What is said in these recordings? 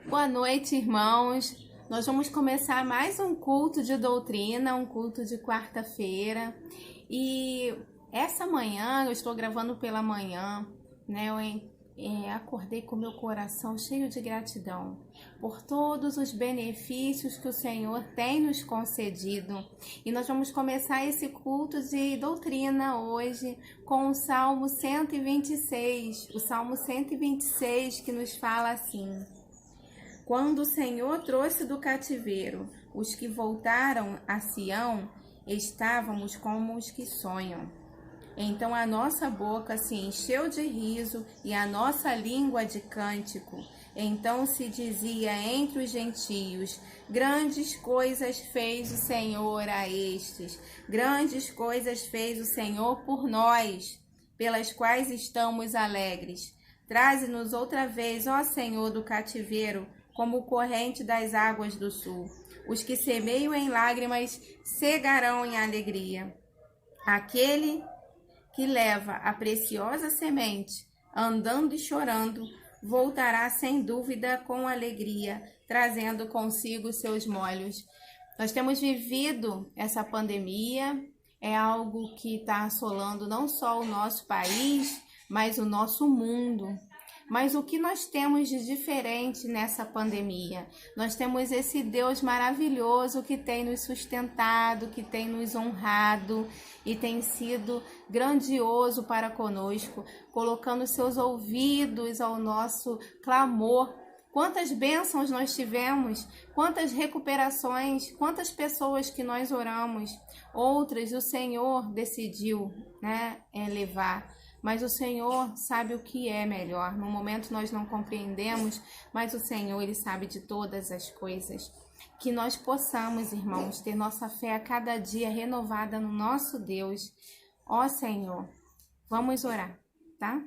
Boa noite, irmãos. Nós vamos começar mais um culto de doutrina, um culto de quarta-feira. E essa manhã, eu estou gravando pela manhã, né? Eu acordei com meu coração cheio de gratidão por todos os benefícios que o Senhor tem nos concedido. E nós vamos começar esse culto de doutrina hoje com o Salmo 126. O Salmo 126 que nos fala assim: quando o Senhor trouxe do cativeiro os que voltaram a Sião, estávamos como os que sonham. Então a nossa boca se encheu de riso e a nossa língua de cântico. Então se dizia entre os gentios: grandes coisas fez o Senhor a estes, grandes coisas fez o Senhor por nós, pelas quais estamos alegres. Traze-nos outra vez, ó Senhor, do cativeiro, como corrente das águas do sul. Os que semeiam em lágrimas cegarão em alegria. Aquele que leva a preciosa semente, andando e chorando, voltará sem dúvida com alegria, trazendo consigo seus molhos. Nós temos vivido essa pandemia, é algo que está assolando não só o nosso país, mas o nosso mundo. Mas o que nós temos de diferente nessa pandemia? Nós temos esse Deus maravilhoso que tem nos sustentado, que tem nos honrado e tem sido grandioso para conosco, colocando seus ouvidos ao nosso clamor. Quantas bênçãos nós tivemos, quantas recuperações, quantas pessoas que nós oramos. Outras o Senhor decidiu, levar. Mas o Senhor sabe o que é melhor. No momento nós não compreendemos, mas o Senhor, Ele sabe de todas as coisas. Que nós possamos, irmãos, ter nossa fé a cada dia renovada no nosso Deus. Ó Senhor, vamos orar, tá?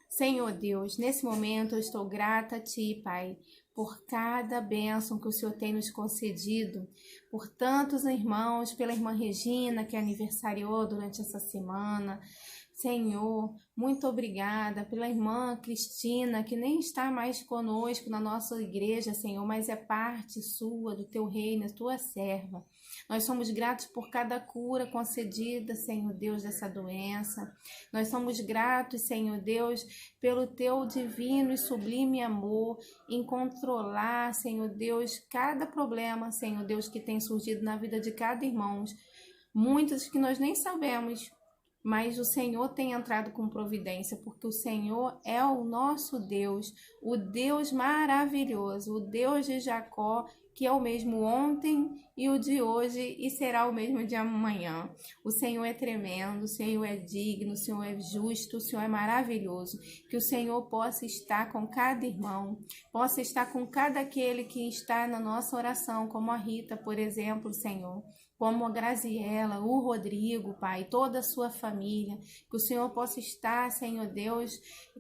Senhor Deus, nesse momento eu estou grata a Ti, Pai, por cada bênção que o Senhor tem nos concedido, por tantos irmãos, pela irmã Regina, que aniversariou durante essa semana. Senhor, muito obrigada pela irmã Cristina, que nem está mais conosco na nossa igreja, Senhor, mas é parte sua, do teu reino, tua serva. Nós somos gratos por cada cura concedida, Senhor Deus, dessa doença. Nós somos gratos, Senhor Deus, pelo teu divino e sublime amor em controlar, Senhor Deus, cada problema, Senhor Deus, que tem surgido na vida de cada irmão. Muitos que nós nem sabemos, mas o Senhor tem entrado com providência, porque o Senhor é o nosso Deus, o Deus maravilhoso, o Deus de Jacó, que é o mesmo ontem e o de hoje e será o mesmo de amanhã. O Senhor é tremendo, o Senhor é digno, o Senhor é justo, o Senhor é maravilhoso. Que o Senhor possa estar com cada irmão, possa estar com cada aquele que está na nossa oração, como a Rita, por exemplo, Senhor, como a Graziela, o Rodrigo, Pai, toda a sua família. Que o Senhor possa estar, Senhor Deus,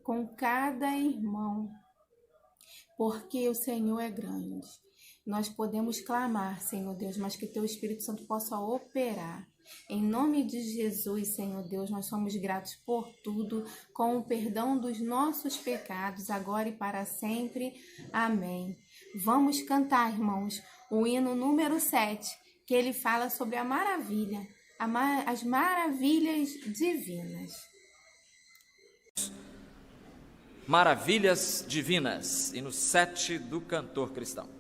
com cada irmão, porque o Senhor é grande. Nós podemos clamar, Senhor Deus, mas que Teu Espírito Santo possa operar. Em nome de Jesus, Senhor Deus, nós somos gratos por tudo, com o perdão dos nossos pecados, agora e para sempre. Amém. Vamos cantar, irmãos, o hino número 7, que ele fala sobre a maravilha, as maravilhas divinas. Maravilhas divinas, hino 7 do cantor cristão.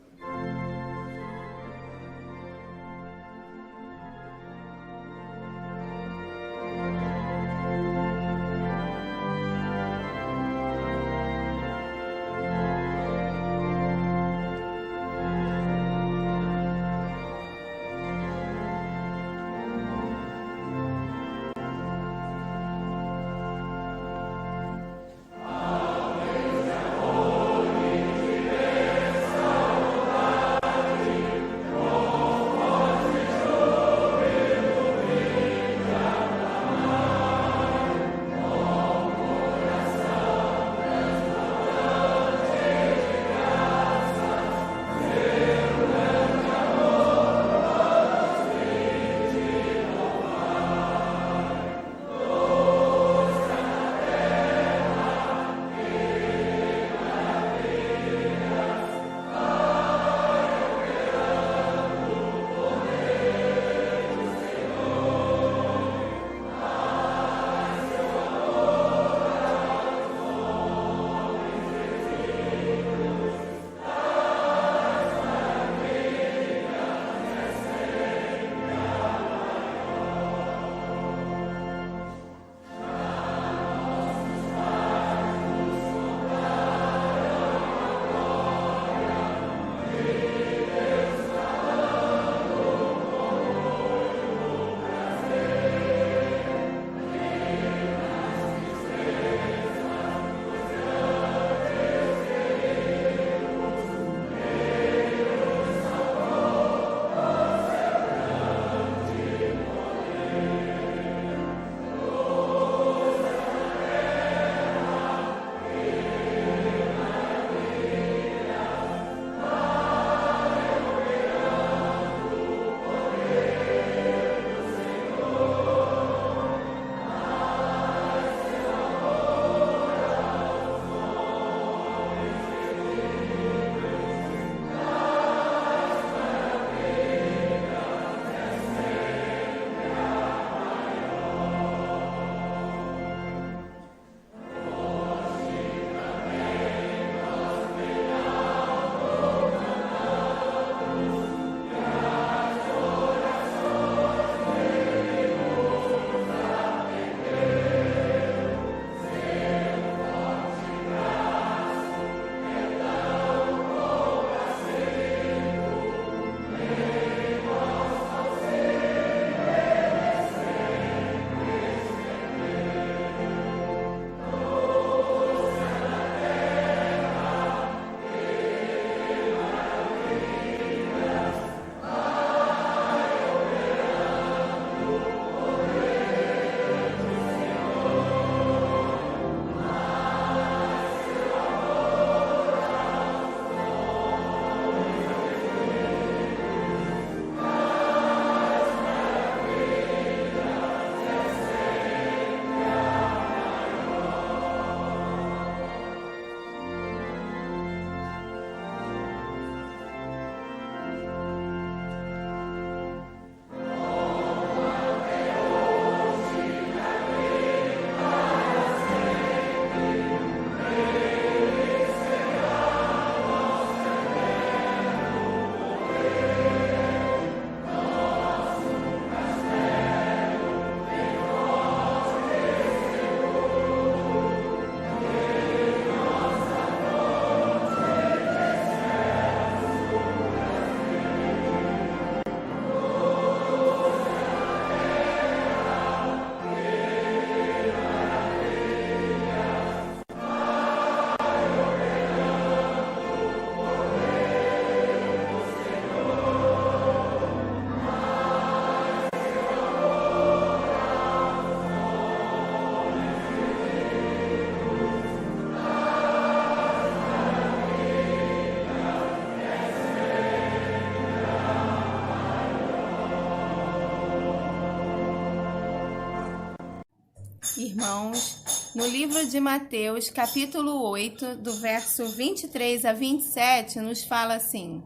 Irmãos, no livro de Mateus, capítulo 8, do verso 23 a 27, nos fala assim: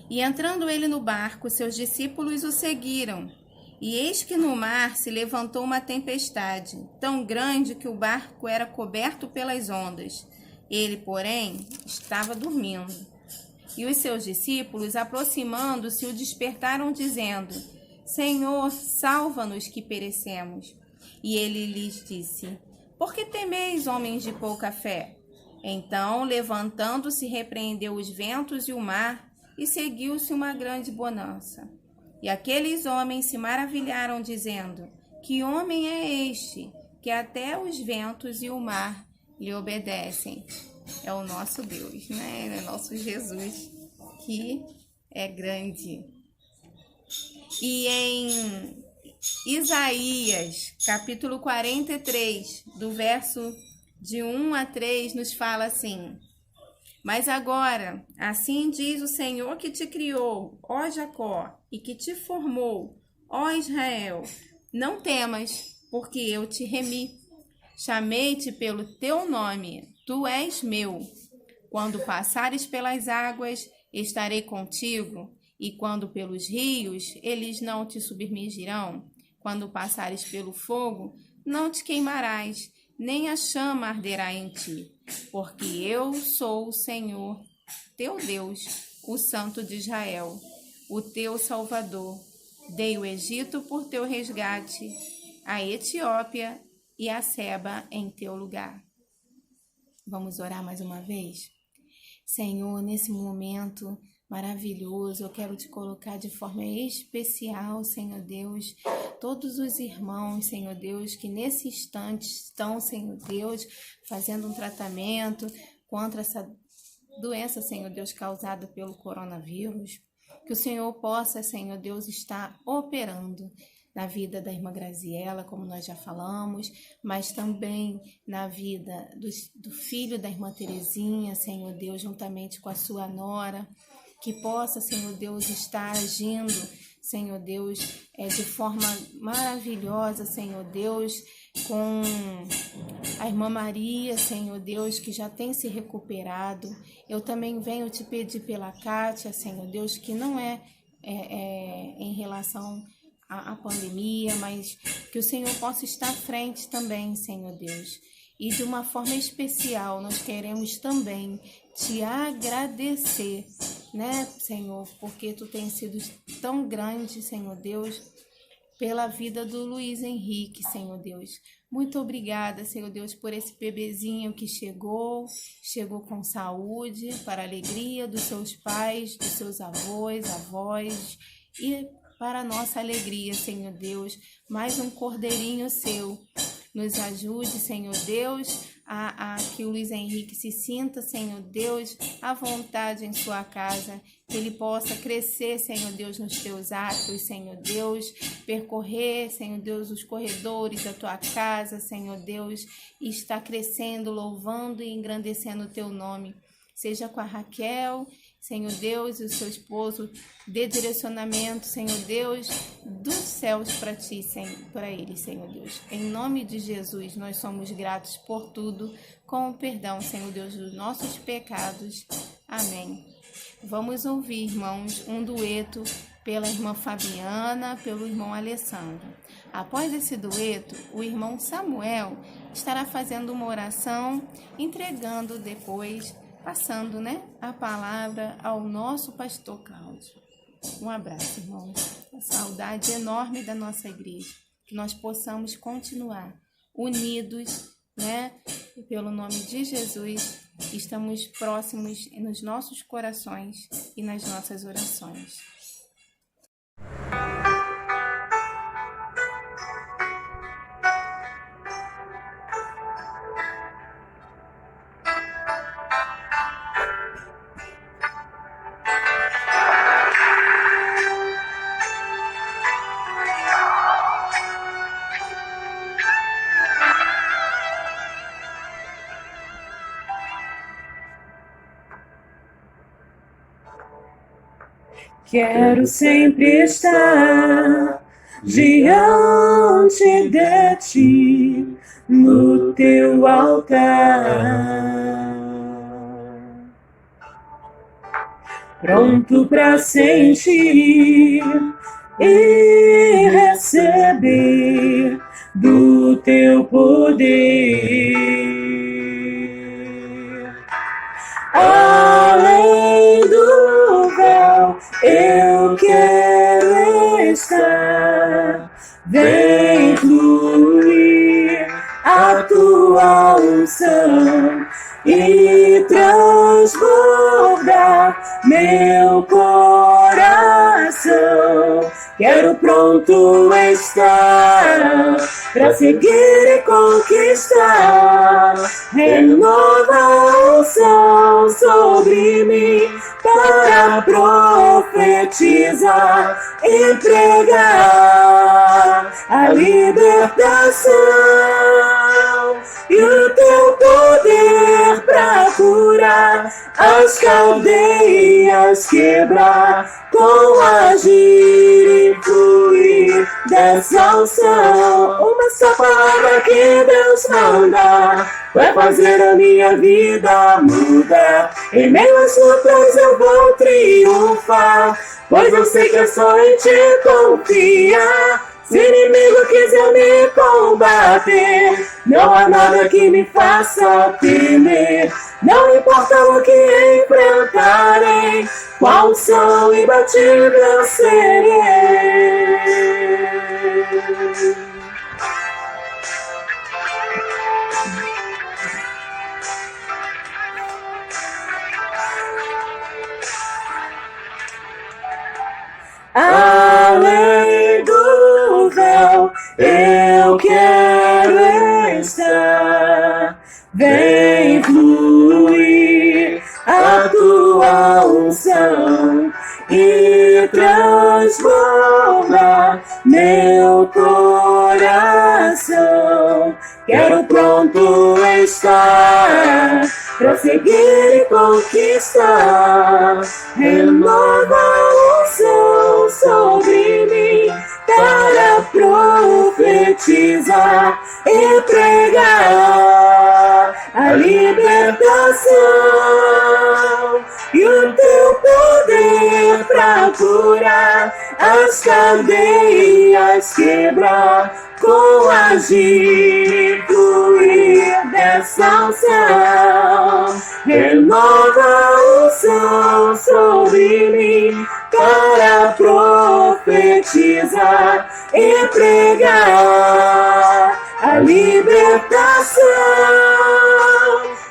E entrando ele no barco, seus discípulos o seguiram. E eis que no mar se levantou uma tempestade, tão grande que o barco era coberto pelas ondas. Ele, porém, estava dormindo. E os seus discípulos, aproximando-se, o despertaram, dizendo: Senhor, salva-nos que perecemos. E ele lhes disse: Por que temeis, homens de pouca fé? Então, levantando-se, repreendeu os ventos e o mar, e seguiu-se uma grande bonança. E aqueles homens se maravilharam, dizendo: Que homem é este, que até os ventos e o mar lhe obedecem? É o nosso Deus, né? É o nosso Jesus, que é grande. E em Isaías, capítulo 43, do verso de 1 a 3, nos fala assim: Mas agora, assim diz o Senhor que te criou, ó Jacó, e que te formou, ó Israel: Não temas, porque eu te remi. Chamei-te pelo teu nome, tu és meu. Quando passares pelas águas, estarei contigo, e quando pelos rios, eles não te submergirão. Quando passares pelo fogo, não te queimarás, nem a chama arderá em ti, porque eu sou o Senhor, teu Deus, o Santo de Israel, o teu Salvador. Dei o Egito por teu resgate, a Etiópia e a Seba em teu lugar. Vamos orar mais uma vez? Senhor, nesse momento maravilhoso, eu quero te colocar de forma especial, Senhor Deus, todos os irmãos, Senhor Deus, que nesse instante estão, Senhor Deus, fazendo um tratamento contra essa doença, Senhor Deus, causada pelo coronavírus. Que o Senhor possa, Senhor Deus, estar operando na vida da irmã Graziela, como nós já falamos, mas também na vida do filho da irmã Terezinha, Senhor Deus, juntamente com a sua nora, que possa, Senhor Deus, estar agindo, Senhor Deus, de forma maravilhosa, Senhor Deus, com a irmã Maria, Senhor Deus, que já tem se recuperado. Eu também venho te pedir pela Kátia, Senhor Deus, que não é em relação à pandemia, mas que o Senhor possa estar à frente também, Senhor Deus. E de uma forma especial, nós queremos também te agradecer, né, Senhor, porque tu tens sido tão grande, Senhor Deus, pela vida do Luiz Henrique, Senhor Deus. Muito obrigada, Senhor Deus, por esse bebezinho que chegou com saúde, para a alegria dos seus pais, dos seus avós e para a nossa alegria, Senhor Deus, mais um cordeirinho seu. Nos ajude, Senhor Deus, a que o Luiz Henrique se sinta, Senhor Deus, à vontade em sua casa, que ele possa crescer, Senhor Deus, nos teus atos, Senhor Deus, percorrer, Senhor Deus, os corredores da tua casa, Senhor Deus, e estar crescendo, louvando e engrandecendo o teu nome. Seja com a Raquel, Senhor Deus, e o seu esposo, dê direcionamento, Senhor Deus, dos céus para ti, para ele, Senhor Deus. Em nome de Jesus, nós somos gratos por tudo, com o perdão, Senhor Deus, dos nossos pecados. Amém. Vamos ouvir, irmãos, um dueto pela irmã Fabiana, pelo irmão Alessandro. Após esse dueto, o irmão Samuel estará fazendo uma oração, entregando depois, passando, a palavra ao nosso pastor Cláudio. Um abraço, irmãos. A saudade enorme da nossa igreja. Que nós possamos continuar unidos, e pelo nome de Jesus, estamos próximos nos nossos corações e nas nossas orações. Quero sempre estar diante de ti, no teu altar. Pronto para sentir e receber do teu poder. Além do véu, eu quero estar. Vem fluir a tua unção e transbordar meu coração. Quero pronto estar para seguir e conquistar. Renova a unção sobre mim para profetizar e pregar a libertação e o teu poder para curar as cadeias, quebrar com agir e fluir dessa unção. Uma só palavra que Deus manda vai fazer a minha vida mudar. Em meio às lutas eu vou triunfar, pois eu sei que é só em ti confiar. Se o inimigo quiser me combater, não há nada que me faça temer. Não importa o que enfrentarei, com a unção imbatível serei. Além do véu, eu quero estar. Vem fluir a tua unção e transformar meu coração. Quero pronto estar para seguir e conquistar. Renova a unção sobre mim para profetizar e pregar a libertação e o teu poder para curar as cadeias, quebrar com agir e fluir dessa unção. Renova a unção sobre mim para profetizar e pregar a libertação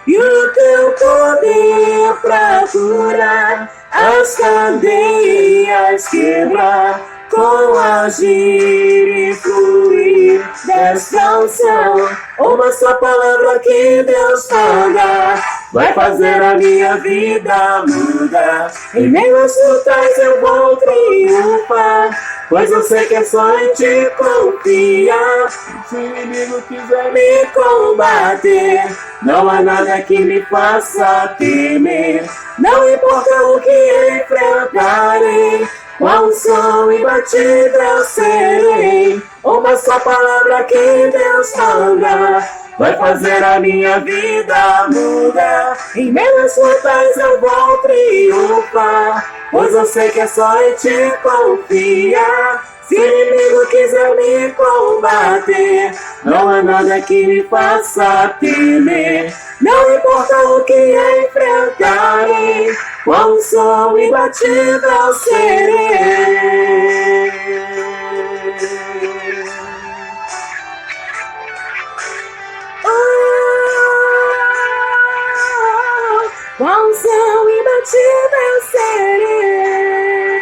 e o teu poder para curar as cadeias, quebrar com agir e fluir dessa unção. Uma só palavra que Deus fala vai fazer a minha vida mudar. Em meio às lutas eu vou triunfar, pois eu sei que é só em ti confiar. Se o inimigo quiser me combater, não há nada que me faça temer. Não importa o que enfrentarei, com a unção imbatível serei. Uma só palavra que Deus manda vai fazer a minha vida mudar. Em meio às lutas eu vou triunfar, pois eu sei que é só em ti confiar. Se o inimigo quiser me combater, não há nada que me faça temer. Não importa o que enfrentarei, com a unção imbatível serei. Com a unção imbatível serei.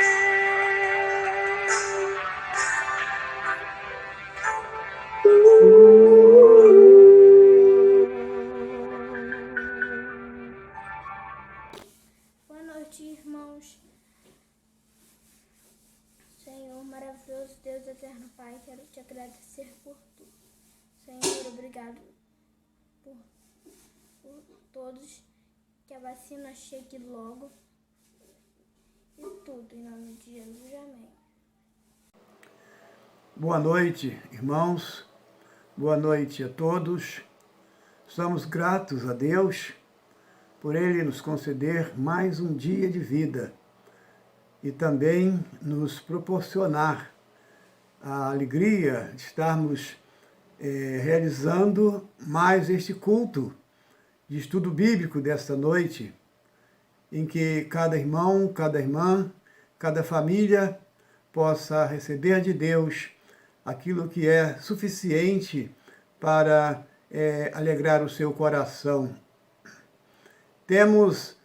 Boa noite, irmãos. Senhor, maravilhoso Deus, eterno Pai, quero te agradecer por tudo. Senhor, obrigado por todos, que a vacina chegue logo e tudo, em nome de Jesus, amém. Boa noite, irmãos. Boa noite a todos. Estamos gratos a Deus por Ele nos conceder mais um dia de vida e também nos proporcionar a alegria de estarmos realizando mais este culto de estudo bíblico desta noite, em que cada irmão, cada irmã, cada família possa receber de Deus aquilo que é suficiente para alegrar o seu coração. Temos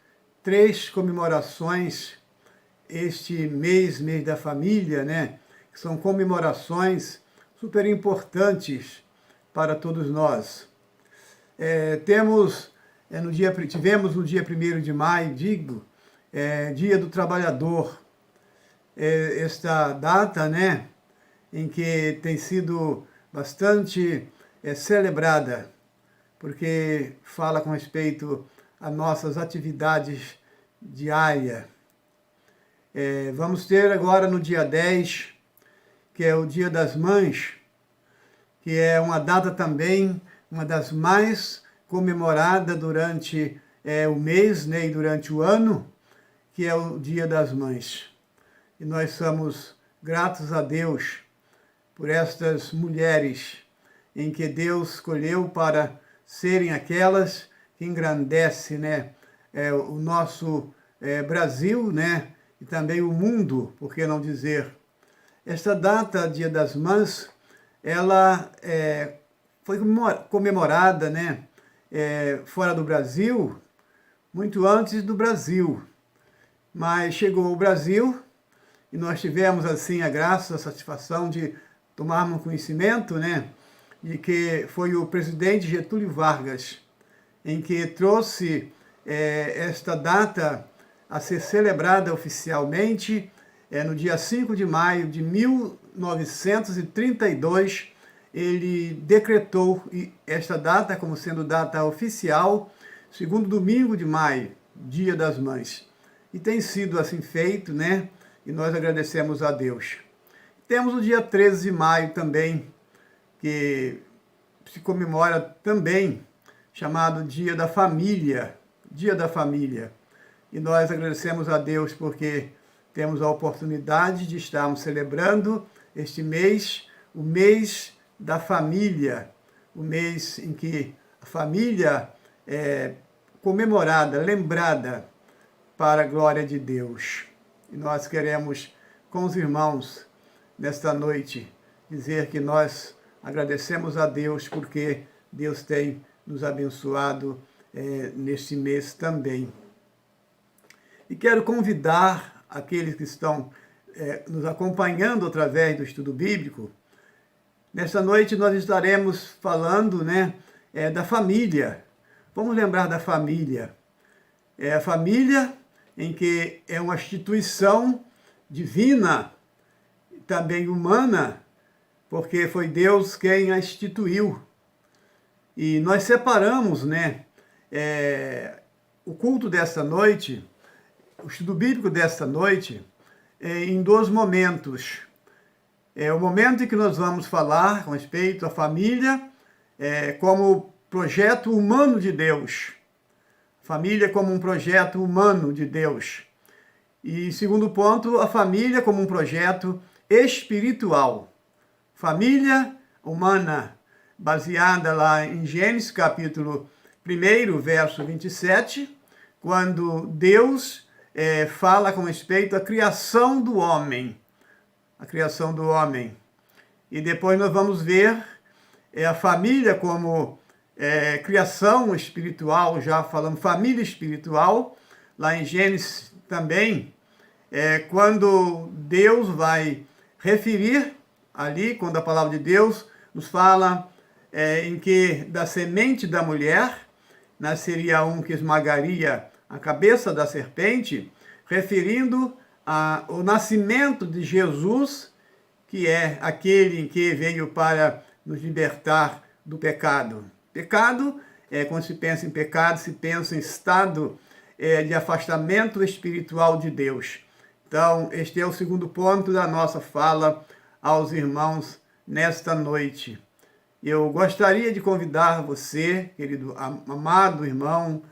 3 comemorações este mês da família, né? Que são comemorações super importantes para todos nós. Tivemos no dia 1º de maio, Dia do Trabalhador, esta data, né, em que tem sido bastante celebrada, porque fala com respeito às nossas atividades diárias. Vamos ter agora no dia 10, que é o Dia das Mães, que é uma data também, uma das mais comemoradas durante o mês, né, e durante o ano, que é o Dia das Mães. E nós somos gratos a Deus por estas mulheres em que Deus escolheu para serem aquelas que engrandecem, né, o nosso Brasil, né, e também o mundo, por que não dizer. Esta data, Dia das Mães, ela foi comemorada, né, fora do Brasil, muito antes do Brasil. Mas chegou o Brasil e nós tivemos, assim, a graça, a satisfação de tomarmos conhecimento, né, de que foi o presidente Getúlio Vargas em que trouxe esta data a ser celebrada oficialmente no dia 5 de maio de 1932. Ele decretou esta data como sendo data oficial, segundo domingo de maio, Dia das Mães. E tem sido assim feito, né? E nós agradecemos a Deus. Temos o dia 13 de maio também, que se comemora também, chamado Dia da Família. Dia da Família. E nós agradecemos a Deus porque temos a oportunidade de estarmos celebrando este mês, o mês da família, o mês em que a família é comemorada, lembrada para a glória de Deus. E nós queremos, com os irmãos, nesta noite, dizer que nós agradecemos a Deus porque Deus tem nos abençoado neste mês também. E quero convidar aqueles que estão nos acompanhando através do estudo bíblico. Nesta noite nós estaremos falando, né, da família. Vamos lembrar da família. A família em que é uma instituição divina, também humana, porque foi Deus quem a instituiu. E nós separamos, né, o culto desta noite, o estudo bíblico desta noite, em 2 momentos. O momento em que nós vamos falar com respeito à família como projeto humano de Deus. Família como um projeto humano de Deus. E segundo ponto, a família como um projeto espiritual. Família humana, baseada lá em Gênesis capítulo 1, verso 27, quando Deus fala com respeito à criação do homem. A criação do homem. E depois nós vamos ver a família como criação espiritual, já falando família espiritual, lá em Gênesis também, quando Deus vai referir ali, quando a palavra de Deus nos fala em que da semente da mulher nasceria um que esmagaria a cabeça da serpente, referindo ao nascimento de Jesus, que é aquele em que veio para nos libertar do pecado. Pecado, quando se pensa em pecado, se pensa em estado de afastamento espiritual de Deus. Então, este é o segundo ponto da nossa fala aos irmãos nesta noite. Eu gostaria de convidar você, querido amado irmão,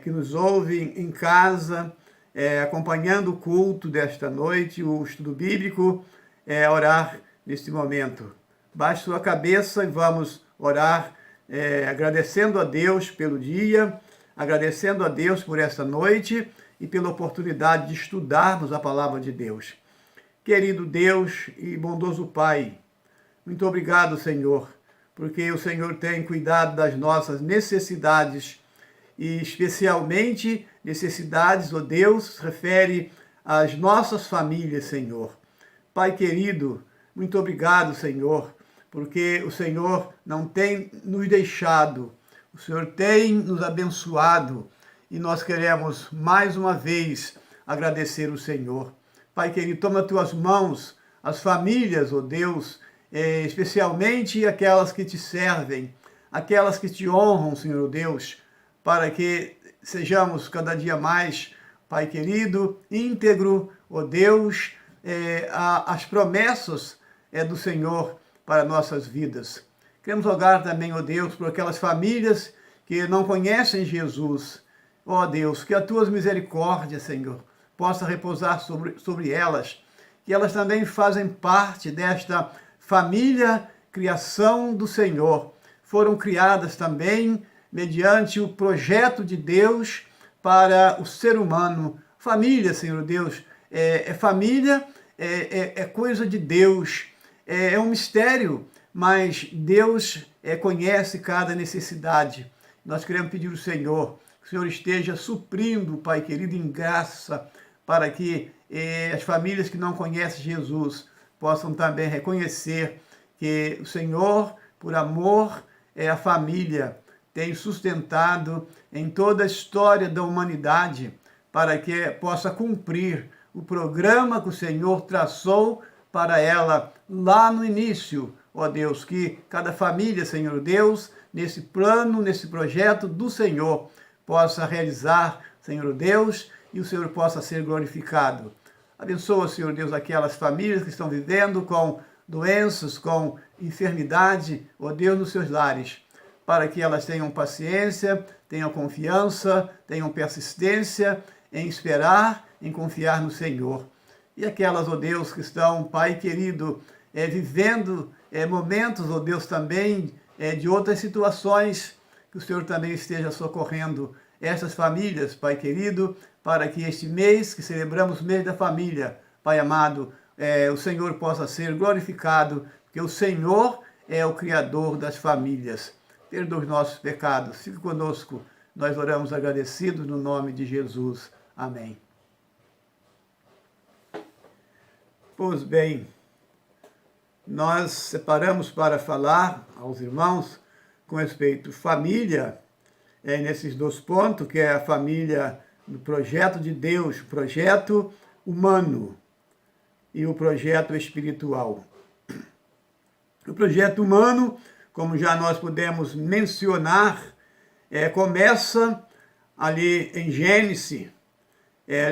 que nos ouve em casa, acompanhando o culto desta noite, o estudo bíblico, orar neste momento. Baixe sua cabeça e vamos orar, agradecendo a Deus pelo dia, agradecendo a Deus por esta noite e pela oportunidade de estudarmos a palavra de Deus. Querido Deus e bondoso Pai, muito obrigado, Senhor, porque o Senhor tem cuidado das nossas necessidades e especialmente necessidades, ó Deus, refere às nossas famílias, Senhor. Pai querido, muito obrigado, Senhor, porque o Senhor não tem nos deixado, o Senhor tem nos abençoado e nós queremos mais uma vez agradecer o Senhor. Pai querido, toma as tuas mãos, as famílias, ó Deus, especialmente aquelas que te servem, aquelas que te honram, Senhor Deus, para que sejamos cada dia mais, Pai querido, íntegro, ó Deus, as promessas do Senhor para nossas vidas. Queremos rogar também, ó Deus, por aquelas famílias que não conhecem Jesus. Ó Deus, que as tuas misericórdias, Senhor, possa repousar sobre elas, que elas também fazem parte desta família, criação do Senhor. Foram criadas também mediante o projeto de Deus para o ser humano. Família, Senhor Deus, família, é coisa de Deus, é um mistério, mas Deus conhece cada necessidade. Nós queremos pedir ao Senhor que o Senhor esteja suprindo, Pai querido, em graça, para que as famílias que não conhecem Jesus possam também reconhecer que o Senhor, por amor, a família tem sustentado em toda a história da humanidade para que possa cumprir o programa que o Senhor traçou para ela lá no início. Ó Deus, que cada família, Senhor Deus, nesse plano, nesse projeto do Senhor, possa realizar, Senhor Deus, e o Senhor possa ser glorificado. Abençoa, Senhor Deus, aquelas famílias que estão vivendo com doenças, com enfermidade, ó Deus, nos seus lares, para que elas tenham paciência, tenham confiança, tenham persistência em esperar, em confiar no Senhor. E aquelas, ó Deus, que estão, Pai querido, vivendo momentos, ó Deus, também de outras situações, que o Senhor também esteja socorrendo essas famílias, Pai querido, para que este mês que celebramos o mês da família, Pai amado, o Senhor possa ser glorificado, porque o Senhor é o Criador das famílias. Perdoa os nossos pecados. Fique conosco. Nós oramos agradecidos no nome de Jesus. Amém. Pois bem, nós separamos para falar aos irmãos com respeito à família, nesses dois pontos, que é a família do projeto de Deus, o projeto humano e o projeto espiritual. O projeto humano, como já nós podemos mencionar, começa ali em Gênesis,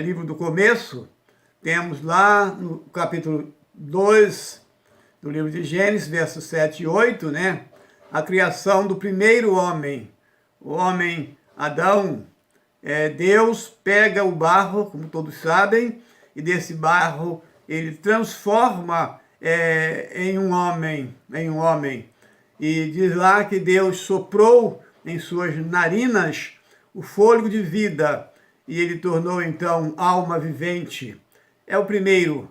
livro do começo. Temos lá no capítulo 2 do livro de Gênesis, versos 7 e 8, né? A criação do primeiro homem, o homem Adão. Deus pega o barro, como todos sabem, e desse barro ele transforma em um homem. E diz lá que Deus soprou em suas narinas o fôlego de vida, e ele tornou então alma vivente. É o primeiro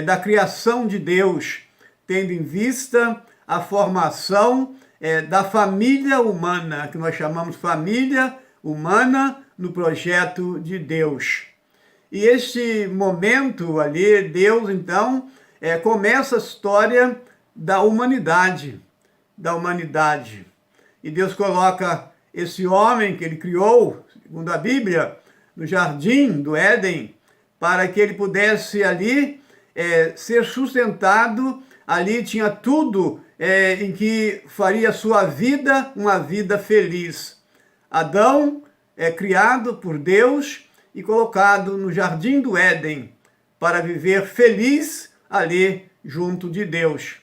da criação de Deus, tendo em vista a formação da família humana, que nós chamamos família humana no projeto de Deus. E este momento ali, Deus então começa a história da humanidade. E Deus coloca esse homem que ele criou, segundo a Bíblia, no jardim do Éden, para que ele pudesse ali ser sustentado. Ali tinha tudo em que faria sua vida uma vida feliz. Adão é criado por Deus e colocado no jardim do Éden para viver feliz ali junto de Deus.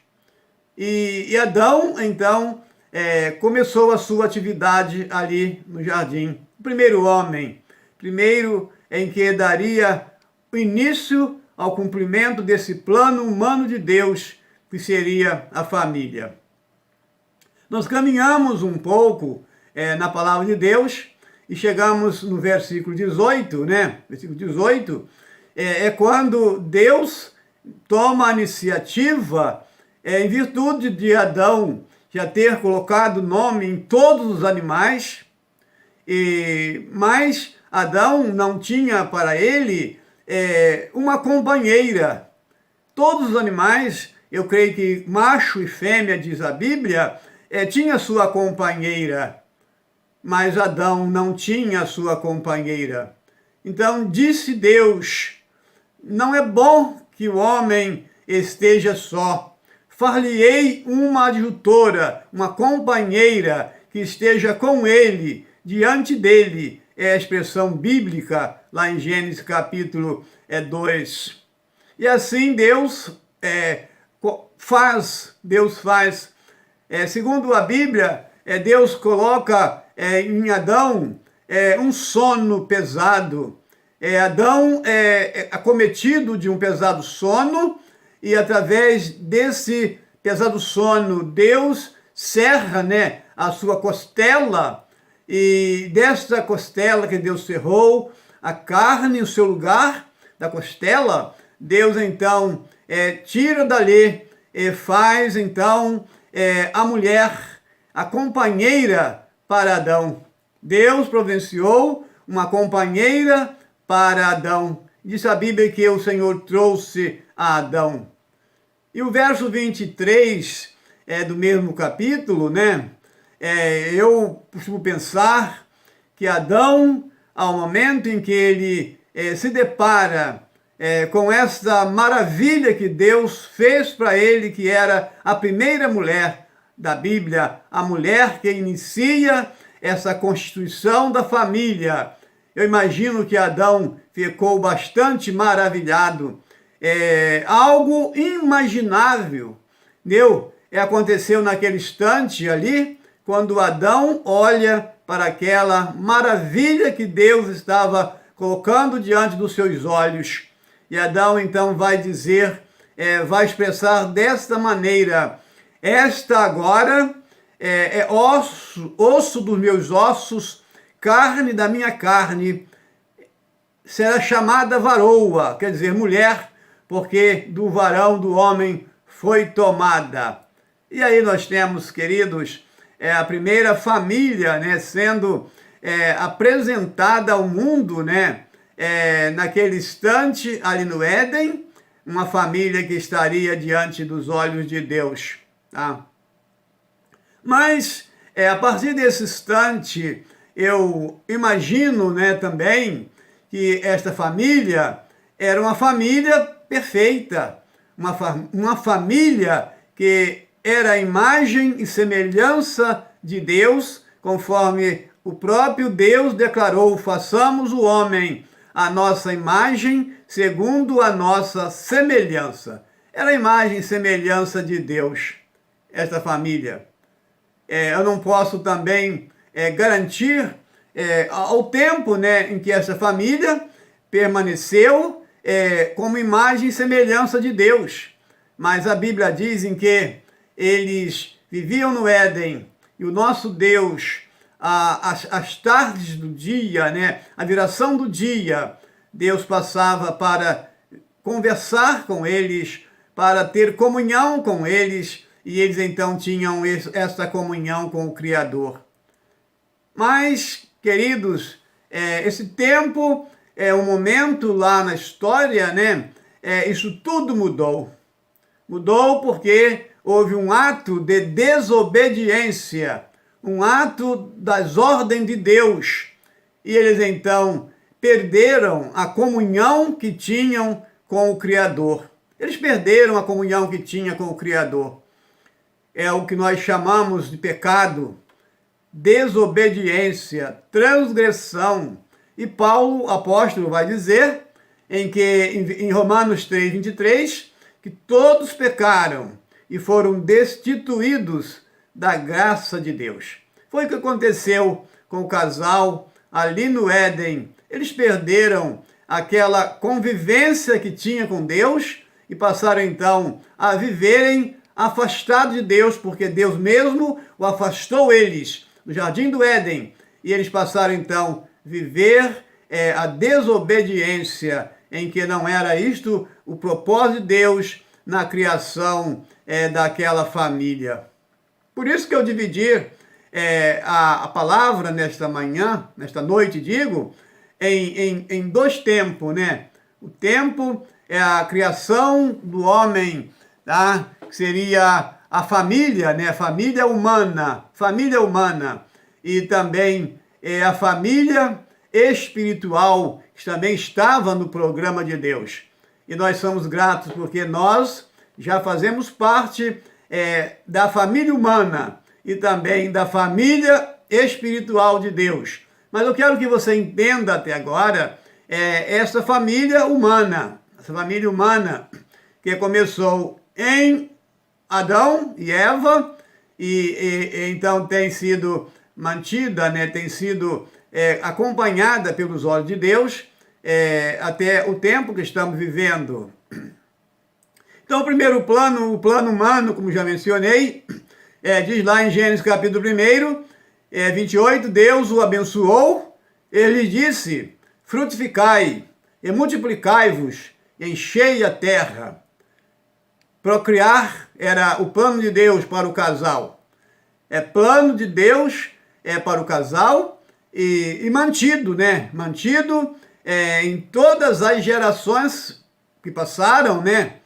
E Adão, então, começou a sua atividade ali no jardim. O primeiro homem, primeiro em que daria o início ao cumprimento desse plano humano de Deus, que seria a família. Nós caminhamos um pouco na palavra de Deus e chegamos no versículo 18, né? Versículo 18 é quando Deus toma a iniciativa, em virtude de Adão já ter colocado nome em todos os animais, mas Adão não tinha para ele uma companheira. Todos os animais, eu creio que macho e fêmea, diz a Bíblia, tinha sua companheira, mas Adão não tinha sua companheira. Então disse Deus: não é bom que o homem esteja só. Far-lhe-ei uma adjutora, uma companheira que esteja com ele, diante dele. É a expressão bíblica lá em Gênesis capítulo 2. E assim Deus faz. Segundo a Bíblia, Deus coloca em Adão um sono pesado. Adão é acometido de um pesado sono, e através desse pesado sono, Deus cerra, né, a sua costela, e desta costela que Deus cerrou, a carne, o seu lugar da costela, Deus então tira dali e faz então a mulher, a companheira para Adão. Deus providenciou uma companheira para Adão. Diz a Bíblia que o Senhor trouxe a Adão. E o verso 23 do mesmo capítulo, né? Eu costumo pensar que Adão, ao momento em que ele se depara com essa maravilha que Deus fez para ele, que era a primeira mulher da Bíblia, a mulher que inicia essa constituição da família. Eu imagino que Adão ficou bastante maravilhado. Algo inimaginável, aconteceu naquele instante ali, quando Adão olha para aquela maravilha que Deus estava colocando diante dos seus olhos. E Adão então vai dizer, vai expressar desta maneira: esta agora é osso dos meus ossos, carne da minha carne, será chamada varoa, quer dizer, mulher, porque do varão, do homem, foi tomada. E aí nós temos, queridos, a primeira família, né, sendo apresentada ao mundo, né, naquele instante ali no Éden, uma família que estaria diante dos olhos de Deus. Tá? Mas, a partir desse instante, eu imagino, né, também que esta família era uma família perfeita, uma família que era a imagem e semelhança de Deus, conforme o próprio Deus declarou: façamos o homem a nossa imagem, segundo a nossa semelhança. Era a imagem e semelhança de Deus, esta família. Eu não posso também garantir ao tempo, né, em que essa família permaneceu como imagem e semelhança de Deus. Mas a Bíblia diz em que eles viviam no Éden, e o nosso Deus, as tardes do dia, né, a viração do dia, Deus passava para conversar com eles, para ter comunhão com eles, e eles então tinham essa comunhão com o Criador. Mas, queridos, esse tempo um momento lá na história, né? Isso tudo mudou. Mudou porque houve um ato de desobediência, um ato das ordens de Deus. E eles então perderam a comunhão que tinham com o Criador. Eles perderam a comunhão que tinham com o Criador. É o que nós chamamos de pecado, desobediência, transgressão. E Paulo, apóstolo, vai dizer em Romanos 3:23, que todos pecaram e foram destituídos da graça de Deus. Foi o que aconteceu com o casal ali no Éden. Eles perderam aquela convivência que tinha com Deus e passaram então a viverem afastados de Deus, porque Deus mesmo o afastou eles do jardim do Éden, e eles passaram então a viver a desobediência, em que não era isto o propósito de Deus na criação daquela família. Por isso que eu dividi a palavra nesta manhã, nesta noite, digo, em dois tempos, né? O tempo é a criação do homem, tá? Que seria a família, né? Família humana, e também a família espiritual, que também estava no programa de Deus. E nós somos gratos porque nós já fazemos parte da família humana e também da família espiritual de Deus. Mas eu quero que você entenda até agora essa família humana, que começou em Adão e Eva, e então tem sido mantida, né, tem sido acompanhada pelos olhos de Deus até o tempo que estamos vivendo. Então, o primeiro plano, o plano humano, como já mencionei, diz lá em Gênesis capítulo 1, 28, Deus o abençoou, ele disse, frutificai e multiplicai-vos, enchei a terra. Procriar era o plano de Deus para o casal. Plano de Deus para o casal e mantido, né? Mantido em todas as gerações que passaram, né?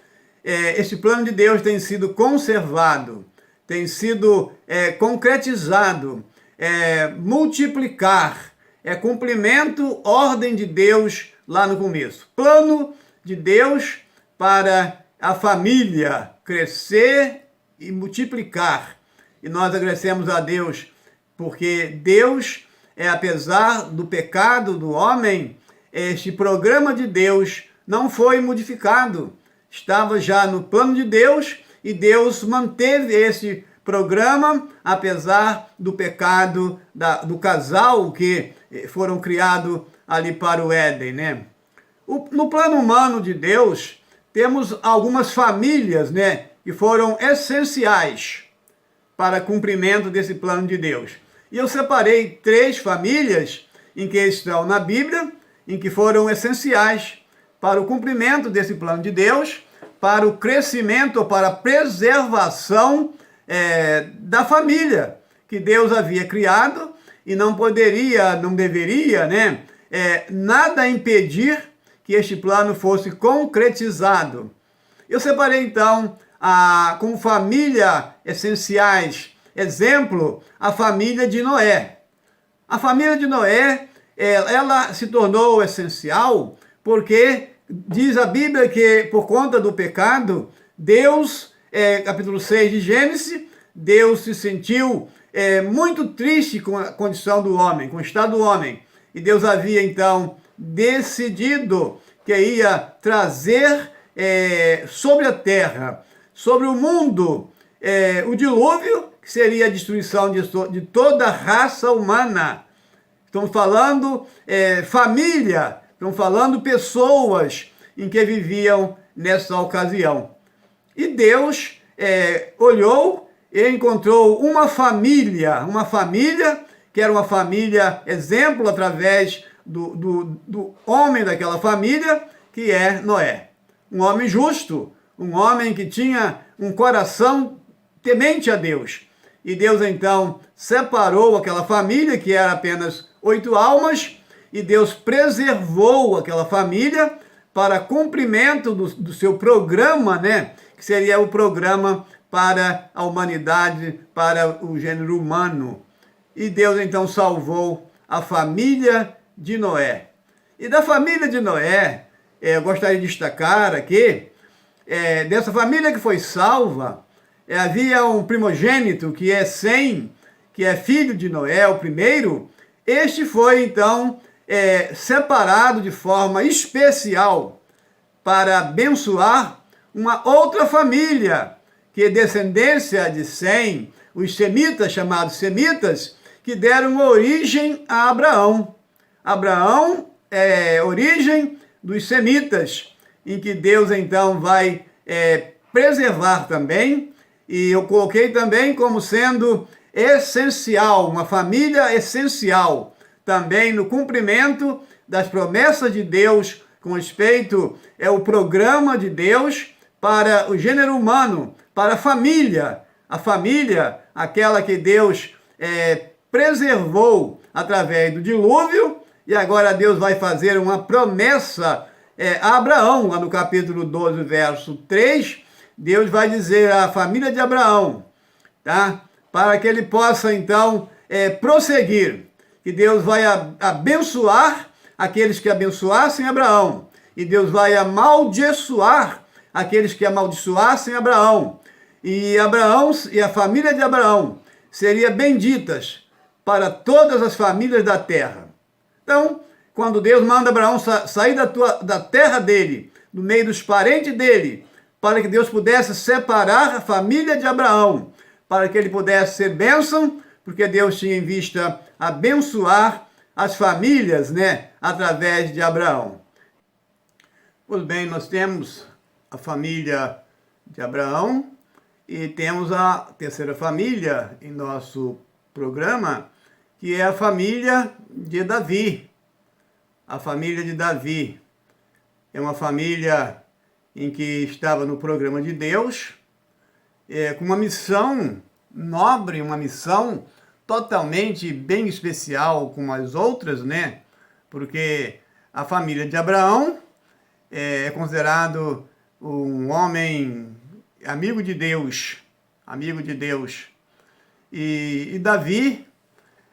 Esse plano de Deus tem sido conservado, tem sido concretizado, multiplicar, cumprimento, ordem de Deus lá no começo. Plano de Deus para a família crescer e multiplicar. E nós agradecemos a Deus, porque Deus, apesar do pecado do homem, este programa de Deus não foi modificado. Estava já no plano de Deus e Deus manteve esse programa, apesar do pecado do casal que foram criados ali para o Éden, né? No plano humano de Deus, temos algumas famílias, né, que foram essenciais para cumprimento desse plano de Deus. E eu separei 3 famílias em que estão na Bíblia, em que foram essenciais para o cumprimento desse plano de Deus, para o crescimento, para a preservação da família que Deus havia criado, e não deveria, né, nada impedir que este plano fosse concretizado. Eu separei então como família essenciais, exemplo, a família de Noé. A família de Noé, ela se tornou essencial porque diz a Bíblia que por conta do pecado, Deus, capítulo 6 de Gênesis, Deus se sentiu muito triste com a condição do homem, com o estado do homem. E Deus havia então decidido que ia trazer sobre a terra, sobre o mundo, o dilúvio, que seria a destruição de toda a raça humana. Estamos falando família, estamos falando pessoas em que viviam nessa ocasião. E Deus olhou e encontrou uma família que era uma família exemplo através do homem daquela família, que é Noé. Um homem justo, um homem que tinha um coração temente a Deus. E Deus então separou aquela família, que era apenas 8 almas, e Deus preservou aquela família para cumprimento do seu programa, né? Que seria o programa para a humanidade, para o gênero humano. E Deus então salvou a família de Noé. E da família de Noé, eu gostaria de destacar aqui, dessa família que foi salva, havia um primogênito que é Sem, que é filho de Noé, o primeiro. Este foi então separado de forma especial para abençoar uma outra família, que é descendência de Sem, os semitas, chamados semitas, que deram origem a Abraão. Abraão é origem dos semitas, em que Deus então vai preservar também, e eu coloquei também como sendo essencial, uma família essencial, também no cumprimento das promessas de Deus com respeito ao programa de Deus para o gênero humano, para a família, aquela que Deus preservou através do dilúvio, e agora Deus vai fazer uma promessa a Abraão, lá no capítulo 12, verso 3, Deus vai dizer à família de Abraão, tá? Para que ele possa então prosseguir, que Deus vai abençoar aqueles que abençoassem Abraão, e Deus vai amaldiçoar aqueles que amaldiçoassem Abraão, e Abraão e a família de Abraão seriam benditas para todas as famílias da terra. Então, quando Deus manda Abraão sair da terra dele, do meio dos parentes dele, para que Deus pudesse separar a família de Abraão, para que ele pudesse ser bênção, porque Deus tinha em vista abençoar as famílias, né, através de Abraão. Pois bem, nós temos a família de Abraão e temos a terceira família em nosso programa, que é a família de Davi. A família de Davi é uma família em que estava no programa de Deus, com uma missão nobre, uma missão totalmente bem especial como as outras, né? Porque a família de Abraão é considerado um homem amigo de Deus, E Davi,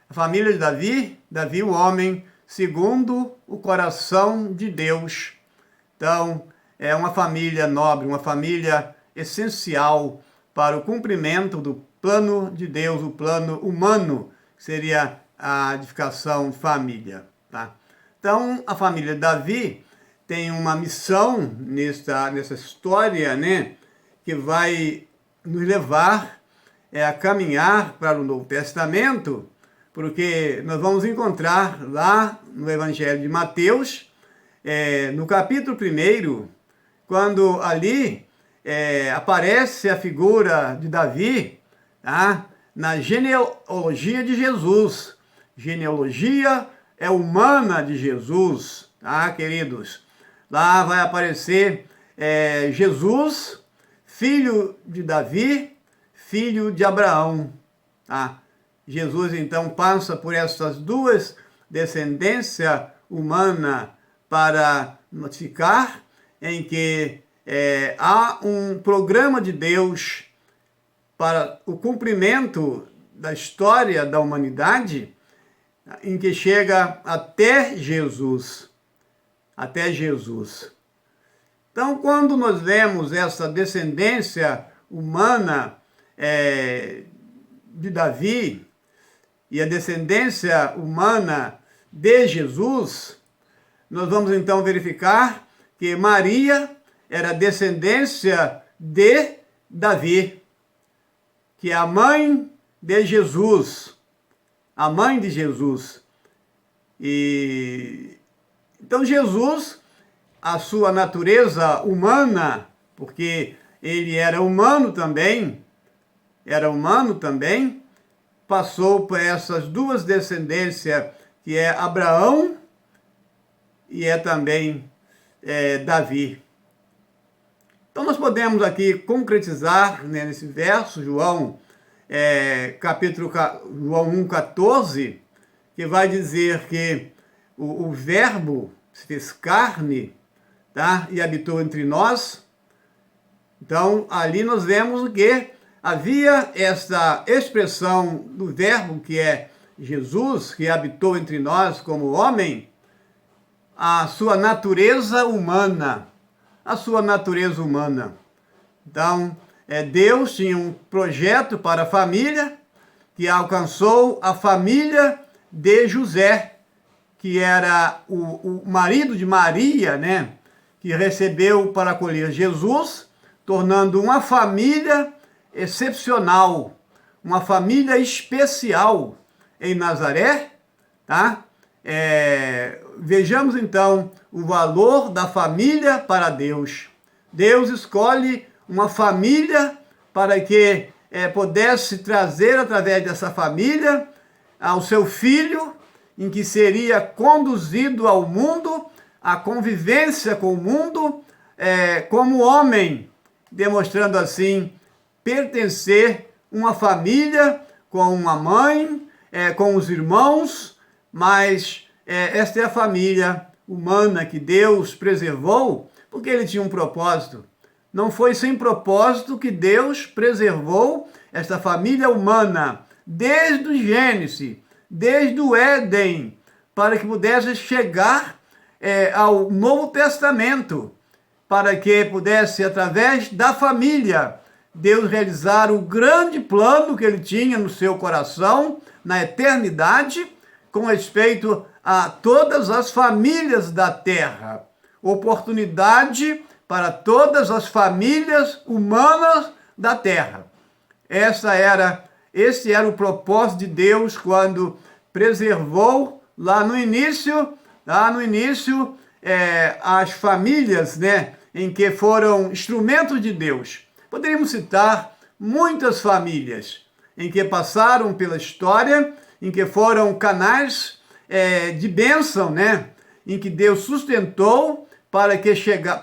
a família de Davi, o homem segundo o coração de Deus. Então, é uma família nobre, uma família essencial para o cumprimento do plano de Deus, o plano humano, que seria a edificação de família. Tá? Então, a família de Davi tem uma missão nessa história, né, que vai nos levar a caminhar para o Novo Testamento, porque nós vamos encontrar lá no Evangelho de Mateus, no capítulo 1, quando ali aparece a figura de Davi, tá? Na genealogia de Jesus. Genealogia humana de Jesus, tá, queridos? Lá vai aparecer Jesus, filho de Davi, filho de Abraão. Tá? Jesus, então, passa por essas duas descendências humanas para notificar em que há um programa de Deus para o cumprimento da história da humanidade, em que chega até Jesus. Até Jesus. Então, quando nós vemos essa descendência humana de Davi e a descendência humana de Jesus, nós vamos então verificar que Maria era descendência de Davi, que é a mãe de Jesus, a mãe de Jesus. E então Jesus, a sua natureza humana, porque ele era humano também, passou por essas duas descendências, que é Abraão e também Davi. Então nós podemos aqui concretizar, né, nesse verso, João 1,14, que vai dizer que o Verbo se fez carne, tá? E habitou entre nós. Então, ali nós vemos que havia essa expressão do Verbo, que é Jesus, que habitou entre nós como homem, a sua natureza humana. A sua natureza humana. Então, Deus tinha um projeto para a família, que alcançou a família de José, que era o marido de Maria, né, que recebeu para acolher Jesus, tornando uma família excepcional, uma família especial em Nazaré, tá? Vejamos então o valor da família para Deus. Deus escolhe uma família para que pudesse trazer através dessa família ao seu filho, em que seria conduzido ao mundo, a convivência com o mundo, como homem, demonstrando assim pertencer uma família com uma mãe, com os irmãos, mas esta é a família humana que Deus preservou, porque ele tinha um propósito. Não foi sem propósito que Deus preservou esta família humana, desde o Gênesis, desde o Éden, para que pudesse chegar ao Novo Testamento, para que pudesse, através da família, Deus realizar o grande plano que ele tinha no seu coração, na eternidade, com respeito a todas as famílias da terra. Oportunidade para todas as famílias humanas da terra. Esse era o propósito de Deus quando preservou lá no início, as famílias, né, em que foram instrumentos de Deus. Poderíamos citar muitas famílias em que passaram pela história, em que foram canais de bênção, né, em que Deus sustentou para que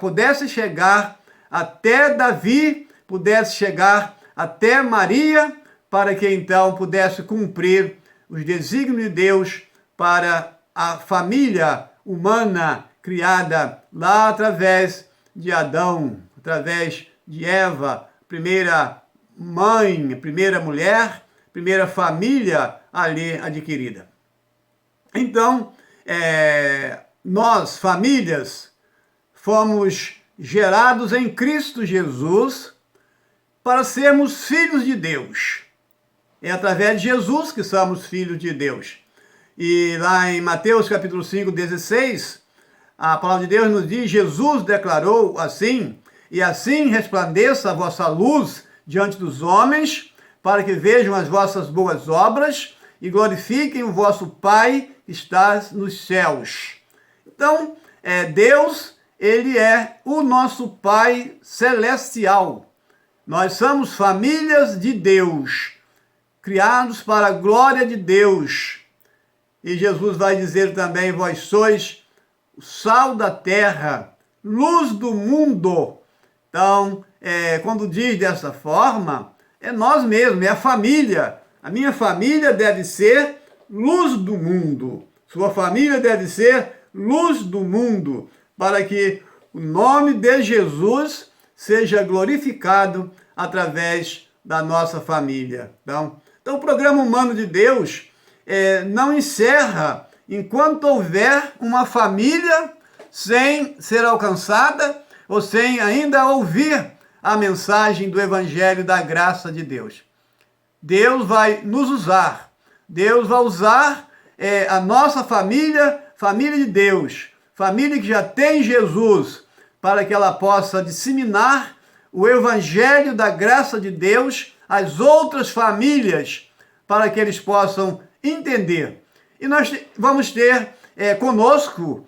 pudesse chegar até Davi, pudesse chegar até Maria, para que então pudesse cumprir os desígnios de Deus para a família humana criada lá através de Adão, através de Eva, primeira mãe, primeira mulher, primeira família ali adquirida. Então, nós, famílias, fomos gerados em Cristo Jesus para sermos filhos de Deus. É através de Jesus que somos filhos de Deus. E lá em Mateus capítulo 5, 16, a palavra de Deus nos diz, Jesus declarou assim, e assim resplandeça a vossa luz diante dos homens, para que vejam as vossas boas obras e glorifiquem o vosso Pai que está nos céus. Então, Deus, ele é o nosso Pai celestial. Nós somos famílias de Deus, criados para a glória de Deus. E Jesus vai dizer também, vós sois o sal da terra, luz do mundo. Então, quando diz dessa forma, é nós mesmos, é a família. A minha família deve ser luz do mundo. Sua família deve ser luz do mundo, para que o nome de Jesus seja glorificado através da nossa família. Então o programa Humano de Deus não encerra enquanto houver uma família sem ser alcançada ou sem ainda ouvir a mensagem do Evangelho da graça de Deus. Deus vai nos usar. Deus vai usar a nossa família, família de Deus, família que já tem Jesus, para que ela possa disseminar o Evangelho da graça de Deus às outras famílias, para que eles possam entender. E nós vamos ter conosco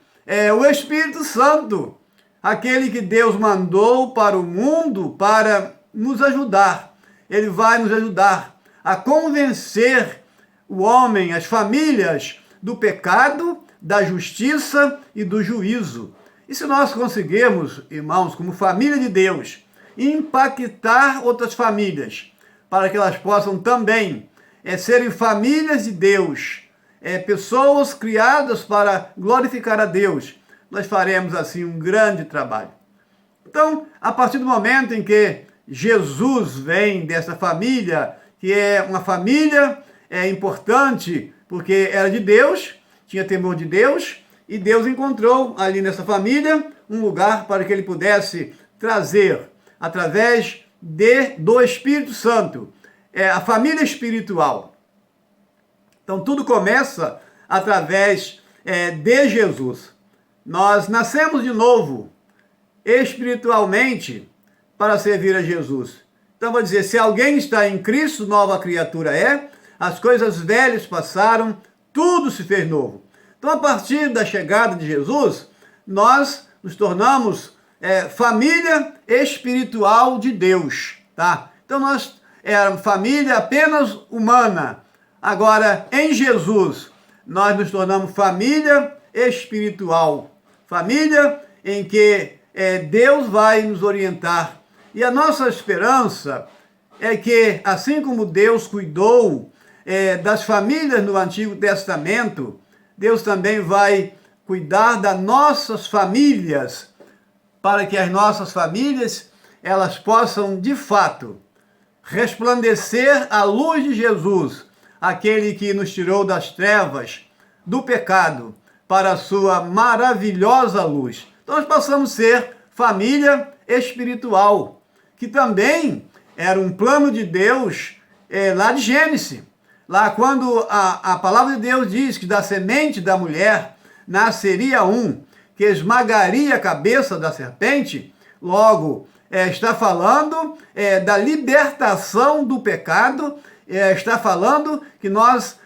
o Espírito Santo, aquele que Deus mandou para o mundo para nos ajudar. Ele vai nos ajudar a convencer o homem, as famílias, do pecado, da justiça e do juízo. E se nós conseguirmos, irmãos, como família de Deus, impactar outras famílias, para que elas possam também serem famílias de Deus, pessoas criadas para glorificar a Deus, nós faremos assim um grande trabalho. Então, a partir do momento em que Jesus vem dessa família, que é uma família importante, porque era de Deus, tinha temor de Deus, e Deus encontrou ali nessa família um lugar para que ele pudesse trazer, através do Espírito Santo, a família espiritual. Então tudo começa através de Jesus. Nós nascemos de novo, espiritualmente, para servir a Jesus. Então, vou dizer, se alguém está em Cristo, nova criatura é, as coisas velhas passaram, tudo se fez novo. Então, a partir da chegada de Jesus, nós nos tornamos família espiritual de Deus, tá? Então, nós éramos família apenas humana. Agora, em Jesus, nós nos tornamos família espiritual. Família em que Deus vai nos orientar. E a nossa esperança é que, assim como Deus cuidou das famílias no Antigo Testamento, Deus também vai cuidar das nossas famílias, para que as nossas famílias elas possam, de fato, resplandecer a luz de Jesus, aquele que nos tirou das trevas, do pecado, para a sua maravilhosa luz. Então nós passamos a ser família espiritual, que também era um plano de Deus lá de Gênesis. Lá quando a palavra de Deus diz que da semente da mulher nasceria um que esmagaria a cabeça da serpente, logo está falando da libertação do pecado, está falando que nós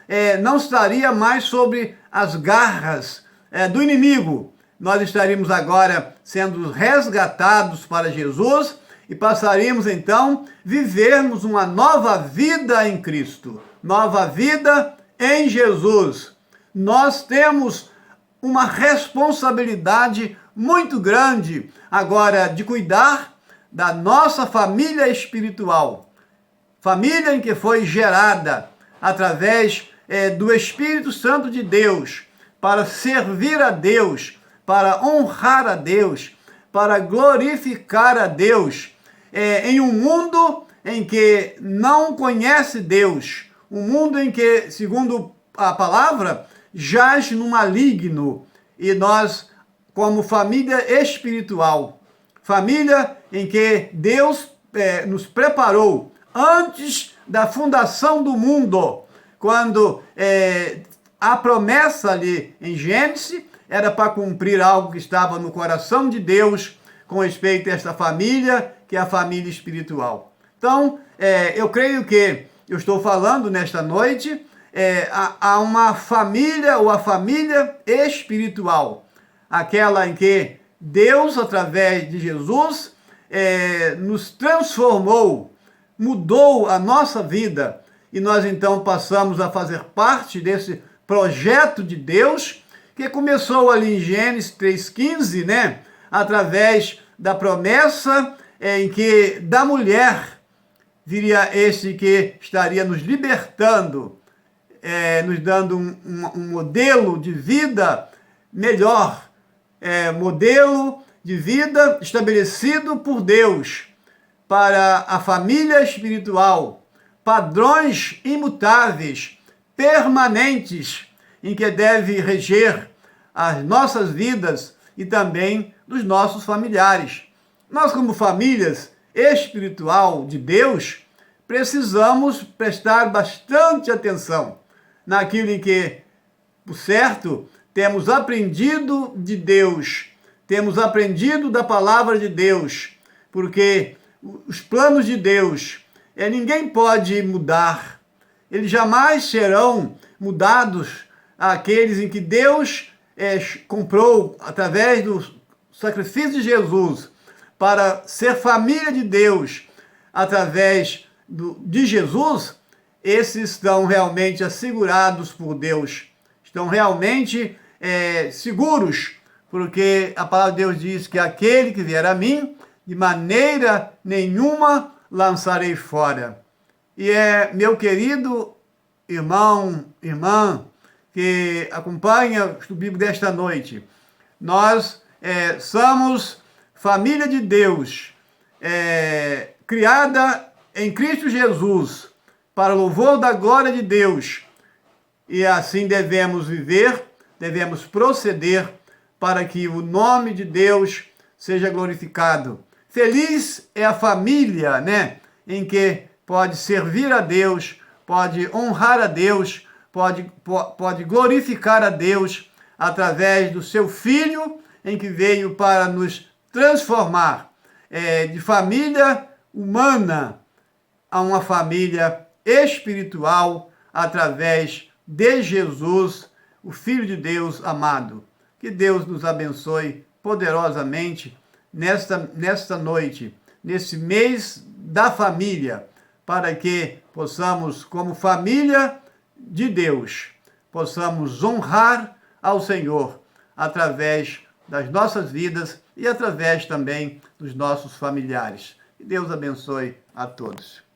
não estaria mais sobre as garras do inimigo. Nós estaríamos agora sendo resgatados para Jesus e passaríamos então vivermos uma nova vida em Cristo, nova vida em Jesus. Nós temos uma responsabilidade muito grande agora de cuidar da nossa família espiritual, família em que foi gerada através do Espírito Santo de Deus, para servir a Deus, para honrar a Deus, para glorificar a Deus, em um mundo em que não conhece Deus, um mundo em que, segundo a palavra, jaz no maligno. E nós, como família espiritual, família em que Deus nos preparou antes da fundação do mundo, quando a promessa ali em Gênesis era para cumprir algo que estava no coração de Deus com respeito a esta família, que é a família espiritual. Então, eu creio que eu estou falando nesta noite a uma família, ou a família espiritual, aquela em que Deus, através de Jesus, nos transformou, mudou a nossa vida, e nós então passamos a fazer parte desse projeto de Deus, que começou ali em Gênesis 3,15, né? Através da promessa em que da mulher viria esse que estaria nos libertando, nos dando um modelo de vida melhor, modelo de vida estabelecido por Deus para a família espiritual, padrões imutáveis, permanentes, em que deve reger as nossas vidas e também dos nossos familiares. Nós, como famílias espiritual de Deus, precisamos prestar bastante atenção naquilo em que, por certo, temos aprendido de Deus, temos aprendido da palavra de Deus, porque os planos de Deus, ninguém pode mudar, eles jamais serão mudados àqueles em que Deus comprou, através do sacrifício de Jesus, para ser família de Deus, através de Jesus, esses estão realmente assegurados por Deus, estão realmente seguros, porque a palavra de Deus diz que aquele que vier a mim, de maneira nenhuma lançarei fora. E meu querido irmão, irmã, que acompanha o estudo bíblico desta noite, nós somos família de Deus, criada em Cristo Jesus, para louvor da glória de Deus, e assim devemos viver, devemos proceder, para que o nome de Deus seja glorificado. Feliz é a família, né, em que pode servir a Deus, pode honrar a Deus, pode glorificar a Deus através do seu Filho, em que veio para nos transformar de família humana a uma família espiritual através de Jesus, o Filho de Deus amado. Que Deus nos abençoe poderosamente nesta noite, nesse mês da família, para que possamos, como família de Deus, possamos honrar ao Senhor através das nossas vidas e através também dos nossos familiares. Que Deus abençoe a todos.